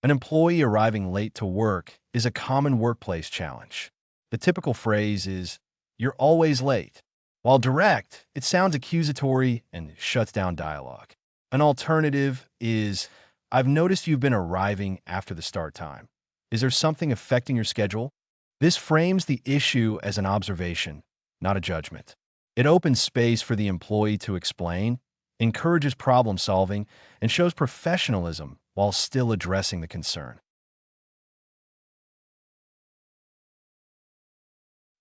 An employee arriving late to work is a common workplace challenge. The typical phrase is, "You're always late." While direct, it sounds accusatory and shuts down dialogue. An alternative is, "I've noticed you've been arriving after the start time. Is there something affecting your schedule?" This frames the issue as an observation, not a judgment. It opens space for the employee to explain, encourages problem solving, and shows professionalism while still addressing the concern.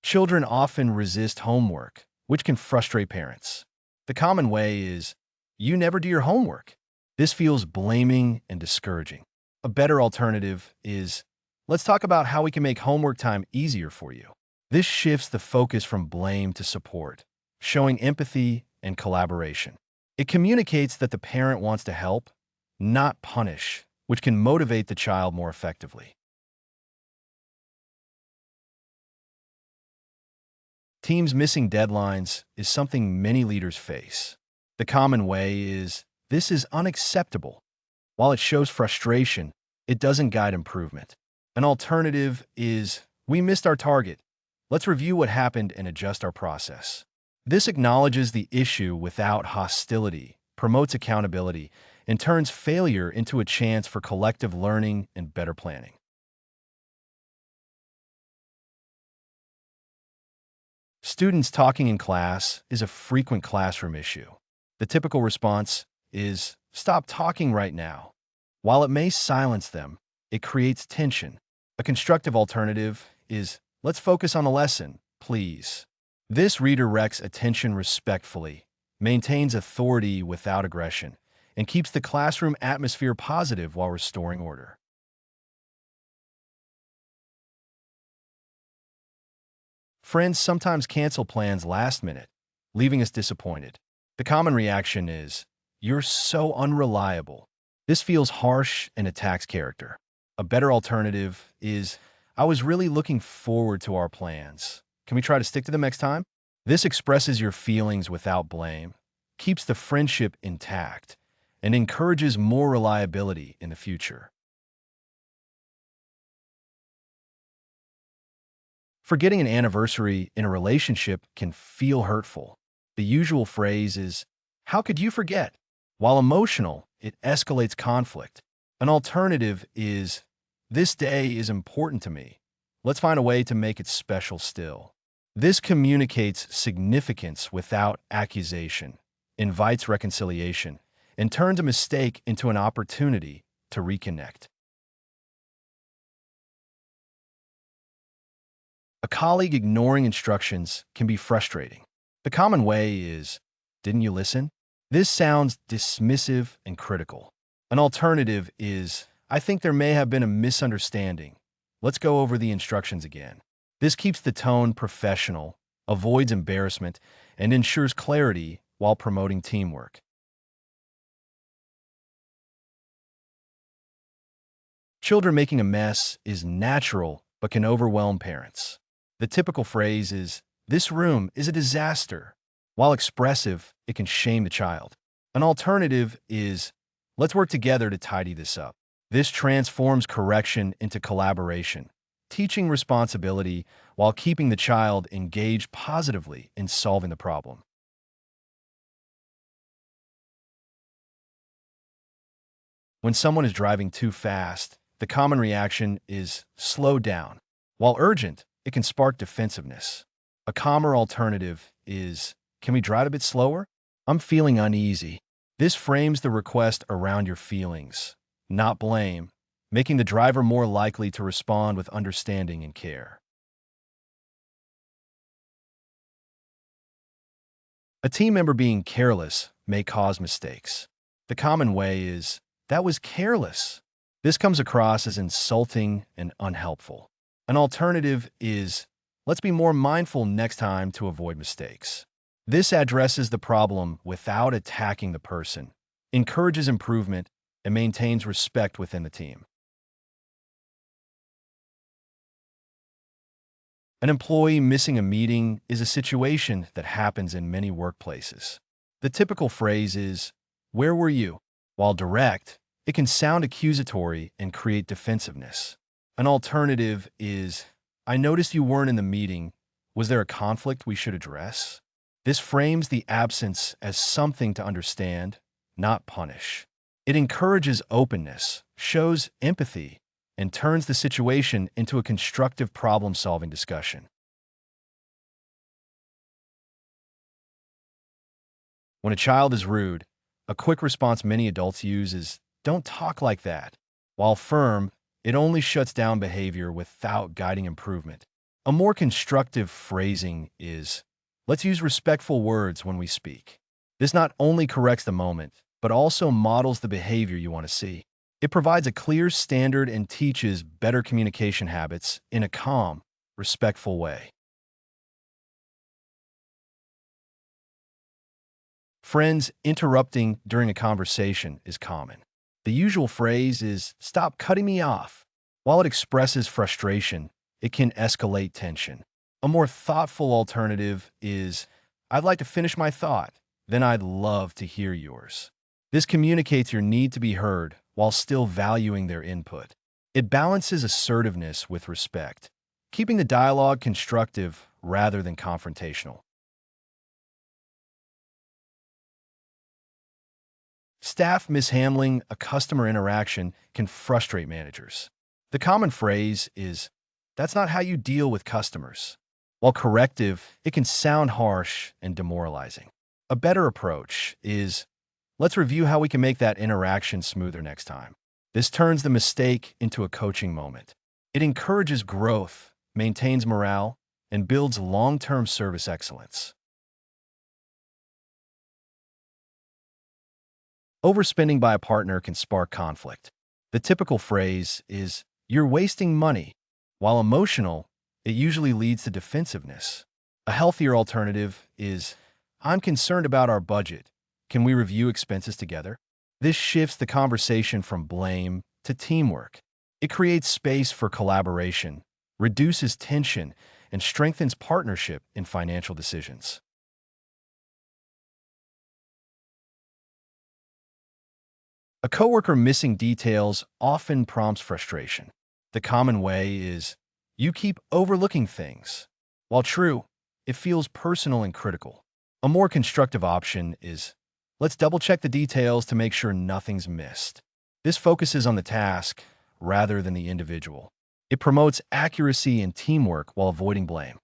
Children often resist homework, which can frustrate parents. The common way is, "You never do your homework." This feels blaming and discouraging. A better alternative is, "Let's talk about how we can make homework time easier for you." This shifts the focus from blame to support, showing empathy and collaboration. It communicates that the parent wants to help, not punish, which can motivate the child more effectively. Teams missing deadlines is something many leaders face. The common way is, "This is unacceptable." While it shows frustration, it doesn't guide improvement. An alternative is, "We missed our target. Let's review what happened and adjust our process." This acknowledges the issue without hostility, promotes accountability, and turns failure into a chance for collective learning and better planning. Students talking in class is a frequent classroom issue. The typical response is, "Stop talking right now." While it may silence them, it creates tension. A constructive alternative is, "Let's focus on the lesson, please." This redirects attention respectfully, maintains authority without aggression, and keeps the classroom atmosphere positive while restoring order. Friends sometimes cancel plans last minute, leaving us disappointed. The common reaction is, "You're so unreliable." This feels harsh and attacks character. A better alternative is, "I was really looking forward to our plans. Can we try to stick to them next time?" This expresses your feelings without blame, keeps the friendship intact, and encourages more reliability in the future. Forgetting an anniversary in a relationship can feel hurtful. The usual phrase is, "How could you forget?" While emotional, it escalates conflict. An alternative is, "This day is important to me. Let's find a way to make it special still." This communicates significance without accusation, invites reconciliation, and turns a mistake into an opportunity to reconnect. A colleague ignoring instructions can be frustrating. The common way is, "Didn't you listen?" This sounds dismissive and critical. An alternative is, "I think there may have been a misunderstanding. Let's go over the instructions again." This keeps the tone professional, avoids embarrassment, and ensures clarity while promoting teamwork. Children making a mess is natural but can overwhelm parents. The typical phrase is, "This room is a disaster." While expressive, it can shame the child. An alternative is, "Let's work together to tidy this up." This transforms correction into collaboration, teaching responsibility while keeping the child engaged positively in solving the problem. When someone is driving too fast, the common reaction is, "Slow down." While urgent, it can spark defensiveness. A calmer alternative is, "Can we drive a bit slower? I'm feeling uneasy." This frames the request around your feelings, not blame, making the driver more likely to respond with understanding and care. A team member being careless may cause mistakes. The common way is, "That was careless." This comes across as insulting and unhelpful. An alternative is, "Let's be more mindful next time to avoid mistakes." This addresses the problem without attacking the person, encourages improvement, and maintains respect within the team. An employee missing a meeting is a situation that happens in many workplaces. The typical phrase is, "Where were you?" While direct, It can sound accusatory and create defensiveness. An alternative is, I noticed you weren't in the meeting. Was there a conflict we should address? This frames the absence as something to understand, not punish. It encourages openness, shows empathy, and turns the situation into a constructive problem-solving discussion. When a child is rude, a quick response many adults use is, "Don't talk like that." While firm, it only shuts down behavior without guiding improvement. A more constructive phrasing is, "Let's use respectful words when we speak." This not only corrects the moment, but also models the behavior you want to see. It provides a clear standard and teaches better communication habits in a calm, respectful way. Friends interrupting during a conversation is common. The usual phrase is, "Stop cutting me off." While it expresses frustration, it can escalate tension. A more thoughtful alternative is, "I'd like to finish my thought, then I'd love to hear yours." This communicates your need to be heard while still valuing their input. It balances assertiveness with respect, keeping the dialogue constructive rather than confrontational. Staff mishandling a customer interaction can frustrate managers. The common phrase is, "That's not how you deal with customers." While corrective, it can sound harsh and demoralizing. A better approach is, "Let's review how we can make that interaction smoother next time." This turns the mistake into a coaching moment. It encourages growth, maintains morale, and builds long-term service excellence. Overspending by a partner can spark conflict. The typical phrase is, "You're wasting money." While emotional, it usually leads to defensiveness. A healthier alternative is, "I'm concerned about our budget. Can we review expenses together?" This shifts the conversation from blame to teamwork. It creates space for collaboration, reduces tension, and strengthens partnership in financial decisions. A coworker missing details often prompts frustration. The common way is, "You keep overlooking things." While true, it feels personal and critical. A more constructive option is, "Let's double-check the details to make sure nothing's missed." This focuses on the task rather than the individual. It promotes accuracy and teamwork while avoiding blame.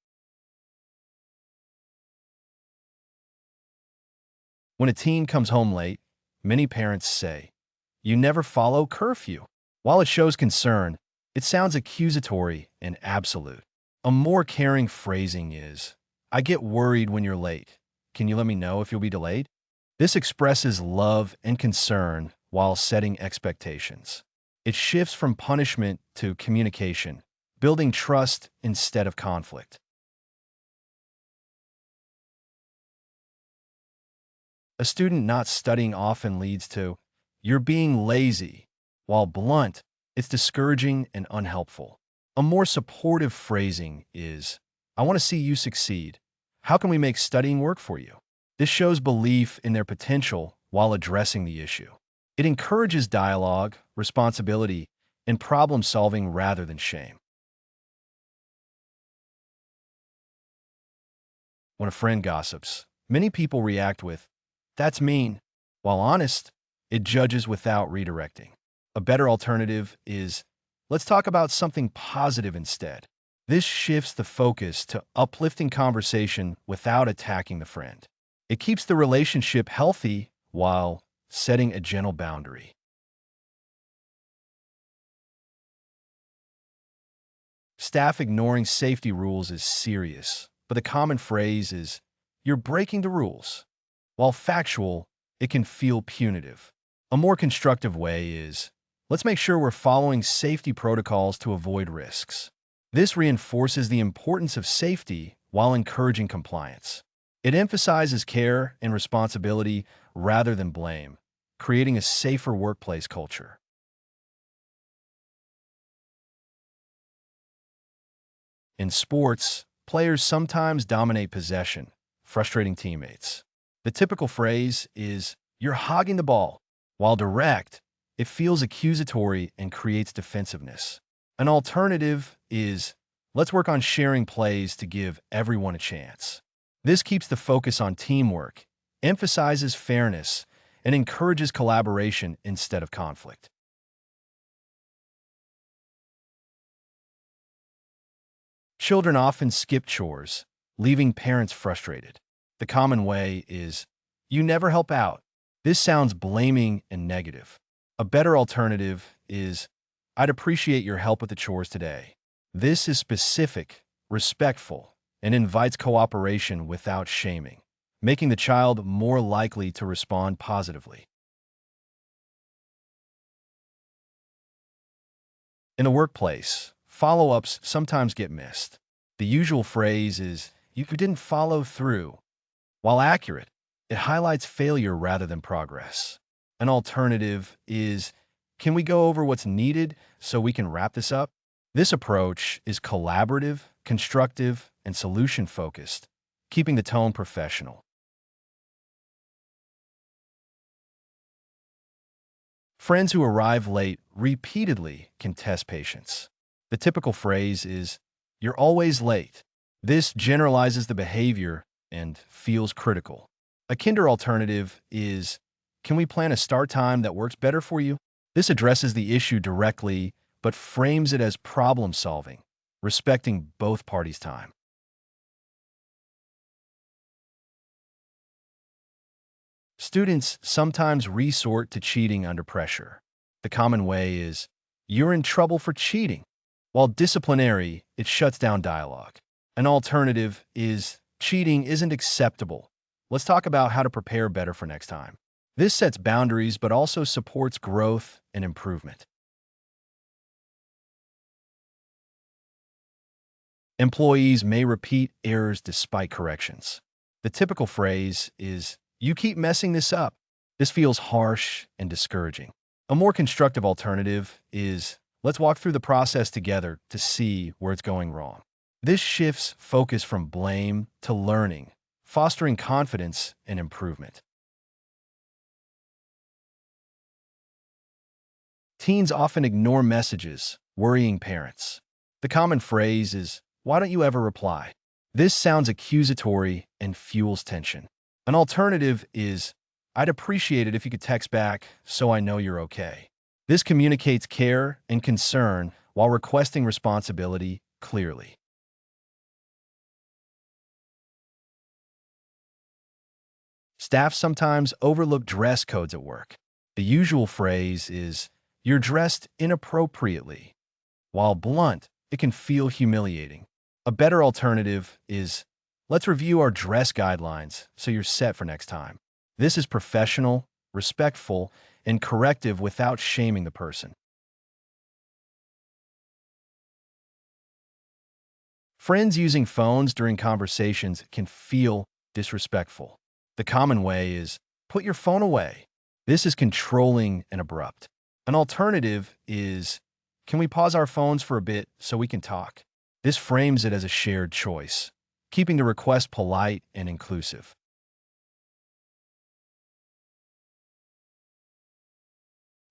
When a teen comes home late, many parents say, "You never follow curfew." While it shows concern, it sounds accusatory and absolute. A more caring phrasing is, "I get worried when you're late. Can you let me know if you'll be delayed?" This expresses love and concern while setting expectations. It shifts from punishment to communication, building trust instead of conflict. A student not studying often leads to, "You're being lazy." While blunt, it's discouraging and unhelpful. A more supportive phrasing is, "I want to see you succeed. How can we make studying work for you?" This shows belief in their potential while addressing the issue. It encourages dialogue, responsibility, and problem-solving rather than shame. When a friend gossips, many people react with, "That's mean." While honest, it judges without redirecting. A better alternative is, "Let's talk about something positive instead." This shifts the focus to uplifting conversation without attacking the friend. It keeps the relationship healthy while setting a gentle boundary. Staff ignoring safety rules is serious, but the common phrase is, "You're breaking the rules." While factual, it can feel punitive. A more constructive way is, "Let's make sure we're following safety protocols to avoid risks." This reinforces the importance of safety while encouraging compliance. It emphasizes care and responsibility rather than blame, creating a safer workplace culture. In sports, players sometimes dominate possession, frustrating teammates. The typical phrase is, "You're hogging the ball." While direct, it feels accusatory and creates defensiveness. An alternative is, let's work on sharing plays to give everyone a chance. This keeps the focus on teamwork, emphasizes fairness, and encourages collaboration instead of conflict. Children often skip chores, leaving parents frustrated. The common way is, you never help out. This sounds blaming and negative. A better alternative is, I'd appreciate your help with the chores today. This is specific, respectful, and invites cooperation without shaming, making the child more likely to respond positively. In the workplace, follow-ups sometimes get missed. The usual phrase is, you didn't follow through. While accurate, it highlights failure rather than progress. An alternative is, can we go over what's needed so we can wrap this up? This approach is collaborative, constructive, and solution-focused, keeping the tone professional. Friends who arrive late repeatedly can test patience. The typical phrase is, you're always late. This generalizes the behavior and feels critical. A kinder alternative is, can we plan a start time that works better for you? This addresses the issue directly, but frames it as problem-solving, respecting both parties' time. Students sometimes resort to cheating under pressure. The common way is, you're in trouble for cheating. While disciplinary, it shuts down dialogue. An alternative is, cheating isn't acceptable. Let's talk about how to prepare better for next time. This sets boundaries but also supports growth and improvement. Employees may repeat errors despite corrections. The typical phrase is, you keep messing this up. This feels harsh and discouraging. A more constructive alternative is, let's walk through the process together to see where it's going wrong. This shifts focus from blame to learning, fostering confidence and improvement. Teens often ignore messages, worrying parents. The common phrase is, why don't you ever reply? This sounds accusatory and fuels tension. An alternative is, I'd appreciate it if you could text back so I know you're okay. This communicates care and concern while requesting responsibility clearly. Staff sometimes overlook dress codes at work. The usual phrase is, you're dressed inappropriately. While blunt, it can feel humiliating. A better alternative is, let's review our dress guidelines so you're set for next time. This is professional, respectful, and corrective without shaming the person. Friends using phones during conversations can feel disrespectful. The common way is, put your phone away. This is controlling and abrupt. An alternative is, can we pause our phones for a bit so we can talk? This frames it as a shared choice, keeping the request polite and inclusive.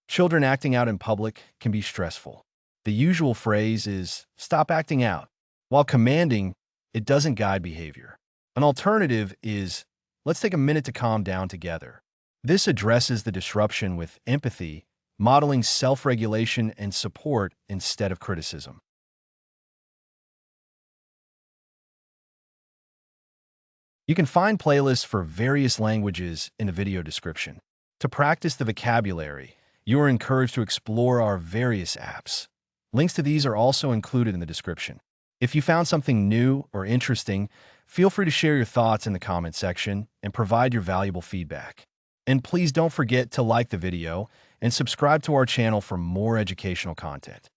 Children acting out in public can be stressful. The usual phrase is, stop acting out. While commanding, it doesn't guide behavior. An alternative is, let's take a minute to calm down together. This addresses the disruption with empathy, modeling self-regulation and support instead of criticism. You can find playlists for various languages in the video description. To practice the vocabulary, you are encouraged to explore our various apps. Links to these are also included in the description. If you found something new or interesting, feel free to share your thoughts in the comment section and provide your valuable feedback. And please don't forget to like the video and subscribe to our channel for more educational content.